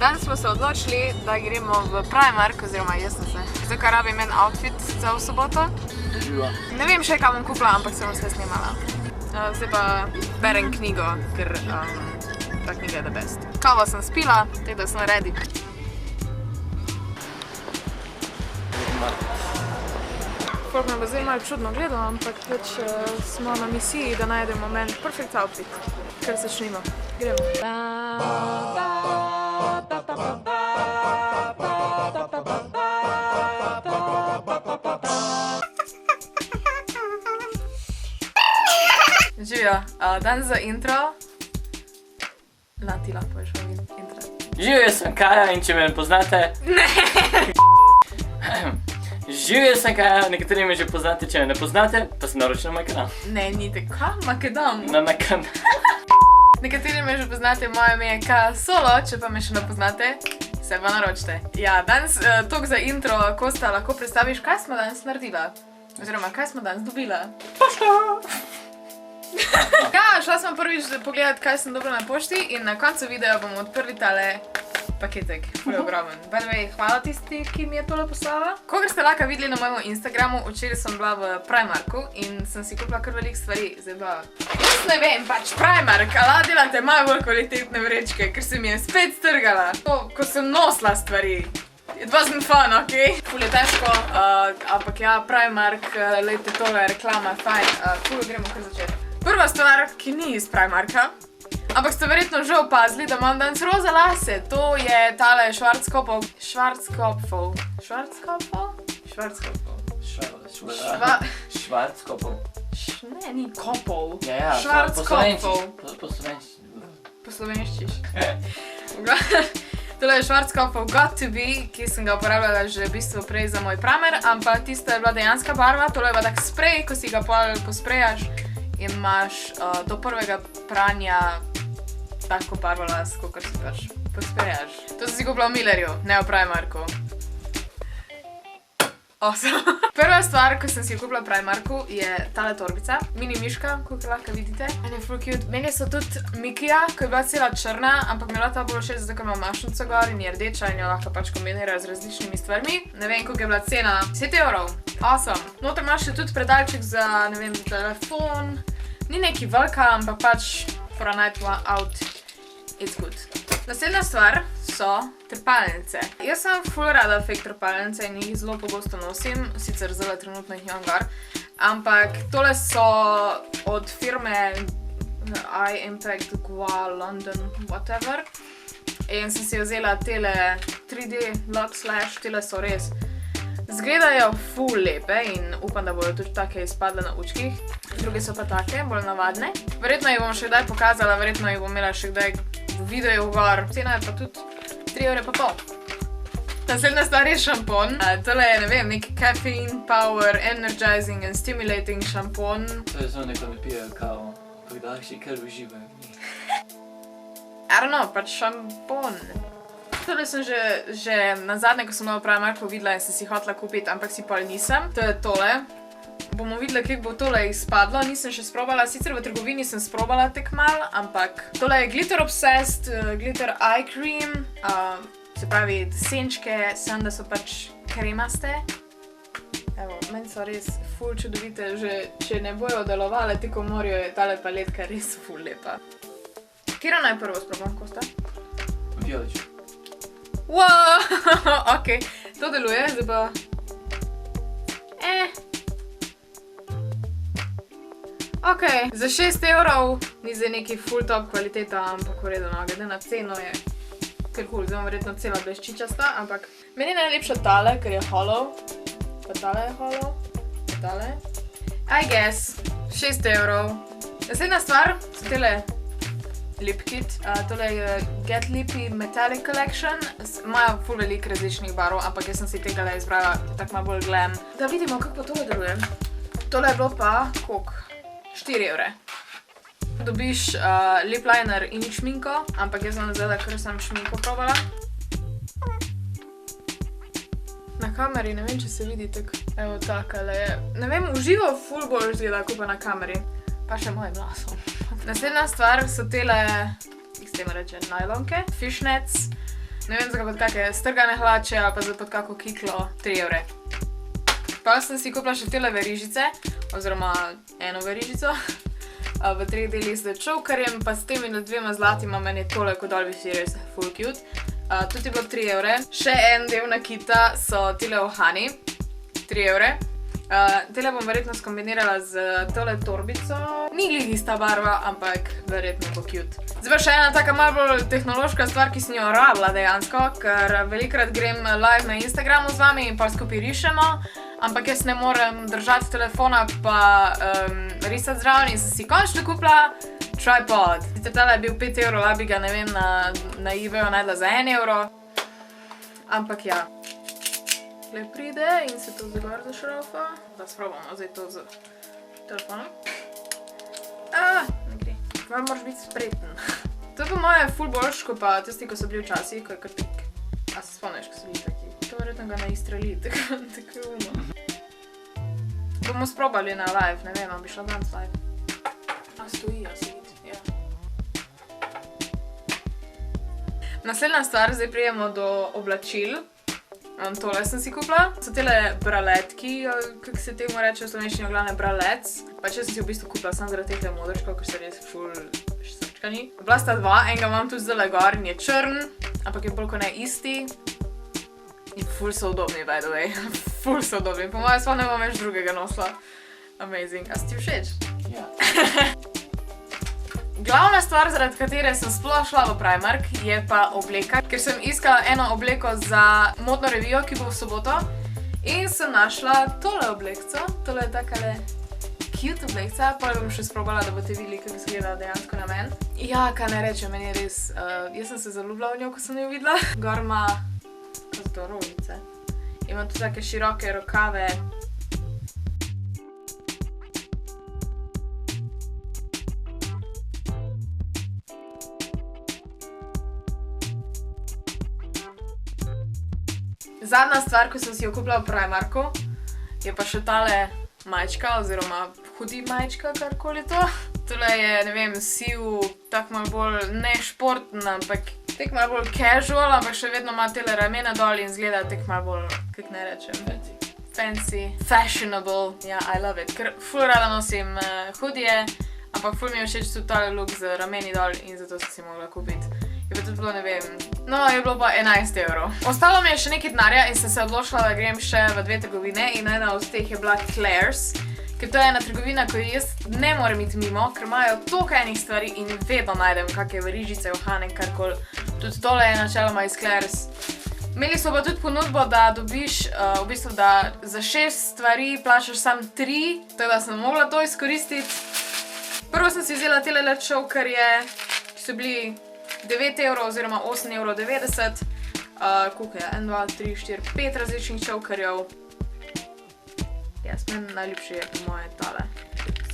Danes smo se odločili, da gremo v Primark, oziroma jaz sem se. Zdaj, kar rabim en outfit za v soboto. Ne vem še, kaj bom kupila, ampak se bom vse snimala. Zdaj pa berem knjigo, ker ta knjiga je the best. Kavo sem spila, tako da sem ready. Folk me bo zdaj malo čudno gledal, ampak pač smo na misiji, da najdemo meni perfect outfit. Kar začnimo. Gremo. Živijo, dan za intro. Ti lahko poveš intro. Živijo, jaz sem Kaja in če me ne poznate... Ne! Živijo, jaz sem Kaja, nekateri me že poznate, če me ne poznate, pa se naroči na moj kanal. Ne, ni tako, makedam. Na kanal. Nekateri me že poznate, moje ime je Kaja Solo, če pa me še ne poznate, se pa naročite. Ja, danes toliko za intro, Kosta, lahko predstaviš, kaj smo danes naredila? Oziroma, kaj smo danes dobila? Pošto! Ja, šla sem prvič pogledat, kaj sem dobila na pošti in na koncu videa bomo odprli tale paketek. Ful je ogromen. By the way, hvala tisti, ki mi je tole poslala. Kogar ste lahko videli na mojem Instagramu, včeraj sem bila v Primarku in sem si kupila kar veliko stvari. Zdaj pa... Jaz ne vem, pač Primark, ala delate malo bolj kvalitetne vrečke, ker se mi je spet strgala. To, ko sem nosila stvari. It wasn't fun, okej? Ful je težko, ampak ja, Primark, lejte tole, reklama, fajn. Ful, gremo kar začeti. Prva stvar, ki ni iz Primarka, ampak ste verjetno že opazili, da imam danes roza lase. To je tale Schwarzkopf. Ne, ni kopov. Schwarzkopf. Po slovenščiš. Tole je Schwarzkopf Got to Be, ki sem ga uporabljala že v bistvu prej za moj primer, ampak tisto je bila dejanska barva. Tole je pa tak sprej, ko si ga posprejaš in imaš do prvega pranja tako barvo las, kakor si pač posprejaš. To sem si kupila v Millerju, ne v Primarku. Awesome. Prva stvar, ko sem si kupila v Primarku, je tale torbica. Mini miška, kakor lahko vidite. In je ful cute. Meni so tudi Mikija, ko je bila cela črna, ampak mi je bila ta bolj všeč, zato ker ima mašnico gor in je rdeča in jo lahko pač kombinirajo z različnimi stvarmi. Ne vem, koliko je bila cena. 10 €. Awesome. Noter imaš še tudi predalček za, ne vem, telefon. Ni neki velika, ampak pač for a night out, it's good. Naslednja stvar so trepalnice. Jaz sem ful rada fake trepalnice in jih zelo pogosto nosim, sicer zelo trenutno jih imam gor, ampak tole so od firme Eye Impact, Gua, London, whatever. In sem si vzela tele 3D Lux Lash, tele so res. Zgledajo ful lepe in upam, da bodo tudi take izpadle na učkih. Druge so pa take, bolj navadne. Verjetno jih bom še kdaj pokazala, verjetno jih bom imela še kdaj v videu gor. Cena je pa tudi 3,5 €. Naslednja stvar je šampon. Tole je, ne vem, neki caffeine, power, energizing and stimulating šampon. To je samo neko ne pijejo kavo, ampak da še kar uživajo v njih. I don't know, pač šampon. Tole sem že nazadnje, ko sem bila v Primarku videla in sem si hotela kupiti, ampak si pol nisem. To je tole. Bomo videli, kako bo tole izpadlo. Nisem še sprobala, sicer v trgovini sem sprobala tek mal, ampak tole je Glitter Obsessed, Glitter Eye Cream. Se pravi, senčke, sem da so pač kremaste. Evo, meni so res ful čudovite, že če ne bojo delovale, tako morajo je tale paletka res ful lepa. Kjero naj prvo sprobam, Kosta? Vijolično. Wow, okej, to deluje, zdaj pa... Okej, za 6 € ni zdaj neki full top kvaliteta, ampak v redu, no, glede na ceno je kar cool, zdaj verjetno cela bleščičasta, ampak meni je najlepša tale, ker je hollow, pa tale je hollow, pa tale. I guess, 6 €. Naslednja stvar so tele lip kit. Tole je Get Lippy Metallic Collection. Imajo ful veliko različnih barv, ampak jaz sem si tega le izbrala, tako malo bolj glam. Da vidimo, kako pa tole deluje. Tole je bilo pa, koliko? 4 €. Dobiš lip liner in šminko, ampak jaz sem zdaj, ker sem šminko probala. Na kameri, ne vem, če se vidi tako. Evo takale je. Ne vem, v živo ful bolj izgleda, kot pa na kameri. Pa še mojim glasom. Naslednja stvar so tele, jih s tem reče, najlonke. Fishnets. Ne vem, zakaj pod kakšne strgane hlače ali pa za pod kako kiklo 3 evre. Pa sem si kupila še tele verižice, oziroma eno verižico, v 3 delih z chokerjem, pa s temi 2 zlatima meni tole kot dol visi res full cute. Tudi je bilo 3 evre. Še en del nakita so tele ohani, 3 evre. Tele bom verjetno skombinirala z tole torbico. Ni glih ista barva, ampak verjetno bo cute. Zdaj pa še ena taka malo bolj tehnološka stvar, ki sem jo rabila dejansko, ker velikrat grem live na Instagramu z vami in pa skupaj rišemo, ampak jaz ne morem držati telefona pa risati zraven in sem si končno kupila tripod. Tale je bil 5 evrov, la bi ga, ne vem, na eBayu najdla za 1 evro. Ampak ja. Tle pride in se to zdaj gor zašrofa. Da sprobamo zdaj to z telefonom. Ne gre. Malo moraš biti spreten. To je po moje ful boljš, ko pa tisti, ko so bili včasih, ko je kar pik. A se spomniš, ko so bili taki? To verjetno ga ne izstreli, tako je umo. Bomo sprobali na live, ne vem, bi šla danes live. Stoji, se vidi, ja. Naslednja stvar, zdaj prijemo do oblačil. Tole sem si kupila. So tele braletki, kako se temu reče v slovenščini, v glavne bralec. Pač jaz sem si v bistvu kupila sam zaradi teh modrčkov, ker so res ful srčkani. Bila sta 2, enega imam tudi zdaj gor in je črn, ampak je bolj kot ne isti. In ful so udobni, by the way. Ful so udobni. Po mojem sploh ne bom več drugega nosila. Amazing. A si ti všeč? Ja. Glavna stvar, zaradi katere sem sploh šla v Primark, je pa obleka, ker sem iskala eno obleko za modno revijo, ki bo v soboto. In sem našla tole oblekco. Tole je takale cute oblekca, pa bom še sprobala, da boste videli, kako izgleda dejansko na meni. Ja, kaj ne rečem, meni je res, jaz sem se zaljubila v njo, ko sem jo videla. Gor ima, kaj so to, rožice. Ima tudi take široke rokave. Zadnja stvar, ko sem si jo kupila v Primarku, je pa še tale majčka, oziroma hudi majčka, karkoli to. Tole je, ne vem, siv, tak malo bolj ne športen, ampak tek malo bolj casual, ampak še vedno ima tele ramena dol in zgleda tek malo bolj, kako ne rečem, fancy, fashionable. Ja, I love it, ker ful rada nosim hudije, ampak ful mi je všeč tudi tale look z rameni dol in zato sem si mogla kupiti. Je pa tudi bilo, ne vem, no, je bilo pa 11 evrov. Ostalo mi je še nekaj denarja in sem se odločila, da grem še v 2 trgovine in ena od teh je bila Claire's, ker to je ena trgovina, ko jaz ne morem iti mimo, ker imajo toliko enih stvari in vedno najdem kakšne verižice, ohane, karkoli. Tudi tole je načeloma iz Claire's. Imeli so pa tudi ponudbo, da dobiš, v bistvu, da za 6 stvari plačaš sam 3, tako da sem mogla to izkoristiti. Prvo sem si vzela tele chokerje, ki so bili 9 evrov oziroma 8,90 evrov. Koliko je? 1, 2, 3, 4, 5 različnih chokerjev. Jaz, meni najljubši je po moje tale.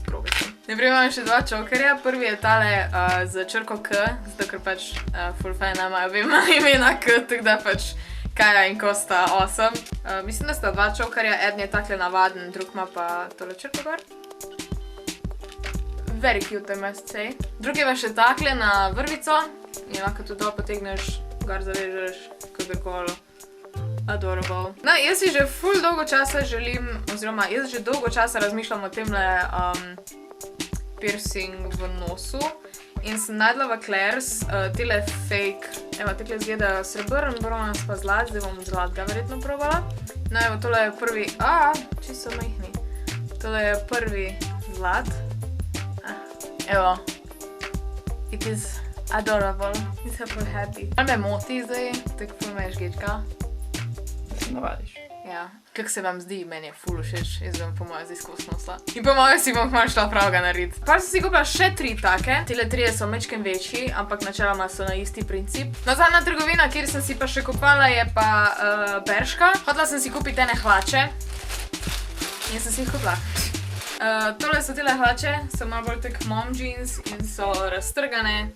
Skrobiti. Najprej imam še 2 chokerja. Prvi je tale z črko K, zato ker pač full fajna imajo obema imena K, tako da pač Kaja in Kosta awesome. Mislim, da sta 2 chokerja, eden je takle navaden, drug ima pa tole črko gor. Very cute, I must say. Drugi je pa še takle na vrvico in lahko tudi dol potegneš, gor zavežeš, kakorkoli. Adorable. No, jaz si že ful dolgo časa želim, oziroma jaz že dolgo časa razmišljam o temle piercing v nosu in sem najdla v Claire's tele fake, evo, tekle izgleda srebrn, bronaz pa zlat, zdaj bom zlatega verjetno probala. No, evo, tole je prvi, čisto majhni. Tole je prvi zlat. Evo, it is adorable, nisem ful happy. Malo me moti zdaj, tako ful me je žgečka. Da se navadiš. Ja, kako se vam zdi, meni je ful všeč, jaz bom po moje zdaj skozi nosila. In po moje si bom kmalu šla pravega narediti. Pa sem si kupila še 3 take, tele 3 so mečken večji, ampak načeloma so na isti princip. No, zadnja trgovina, kjer sem si pa še kupala, je pa Bershka. Hotela sem si kupiti ene hlače in sem si jih kupila. Tole so tele hlače, so malo bolj tak mom jeans in so raztrgane.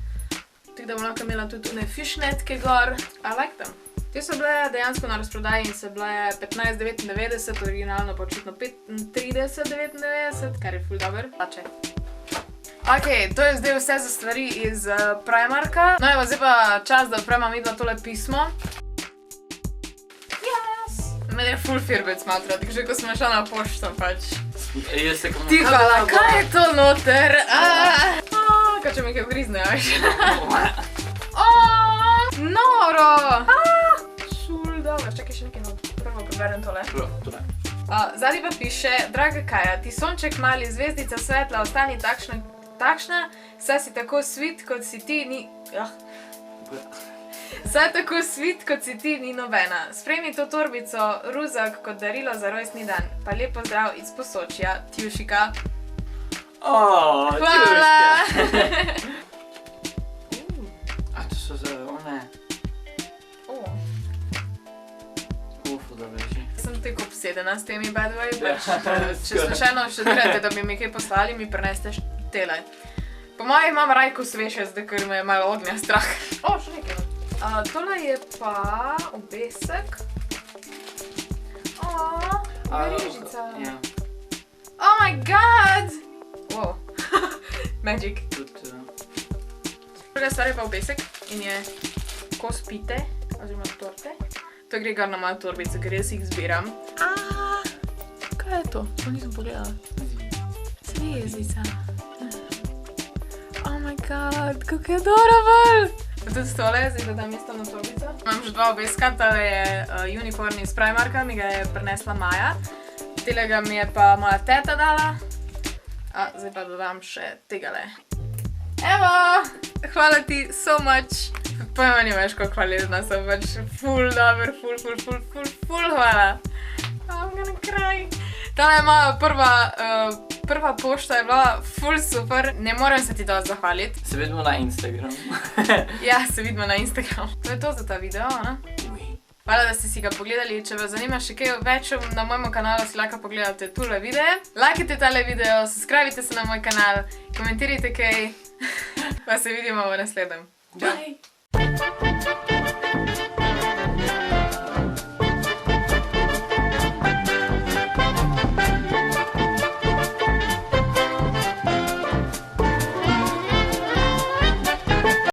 Tako da bom lahko imela tudi tune fishnetke gor. I like them. Te so bile dejansko na razprodaji in so bile 15,99, originalno pa očitno 35,99, kar je ful dober. Hlače. Ok, to je zdaj vse za stvari iz Primarka. No evo, zdaj pa čas, da odprema midva tole pismo. Yes! Mene je full firbec smatrati, že ko smo šla na pošto pač. Jaz se Ti hvala, kaj je to noter? Kaj če mi kaj ugrizne, veš? Noro! Šul, dobro, čakaj še nekaj not. Prvo preberem tole. Zadnji pa piše, draga Kaja, ti sonček mali, zvezdica svetla, ostani takšna, saj si tako sweet, kot si ti ni... Saj tako sweet, kot si ti ni nobena. Sprejmi to torbico, ruzak, kot darilo za rojstni dan. Pa lep pozdrav iz Posočja, Tjušika. Hvala! A to so za one... Sem tako obsedena s temi bad way, pač če slučajno še delate, da bi mi kaj poslali, mi preneste tele. Po mojem imam rajko sveše, zdaj ker me je malo ognja strah. Še nekaj. Tole je pa obesek. Verižica. Oh my god! Wow. Magic. Druga stvar je pa obesek in je kos pite, oziroma torte. To gre kar na mojo torbico, ker jaz jih zbiram. Kaj je to? To nisem pogledala. Zvezdica. Oh my god, kako je adorable! Pa tudi tole, zdaj da dam isto na torbico. Imam že dva obeska, tale je uniform iz Primarka, mi ga je prinesla Maja. Telega mi je pa moja teta dala. Zdaj pa dodam še tegale. Evo! Hvala ti so much! Pojma nimaš, koliko hvaležna sem, pač ful dober, ful hvala. I'm gonna cry. Tale je moja prva pošta je bila ful super, ne morem se ti dosti zahvaliti. Se vidimo na Instagram. Ja, se vidimo na Instagram. To je to za ta video, ne? Hvala, da ste si ga pogledali, če vas zanima še kaj več na mojem kanalu, si lahko pogledate tule videe. Lajkajte tale video, subscribite se na moj kanal, komentirajte kaj, pa se vidimo v naslednjem. Bye!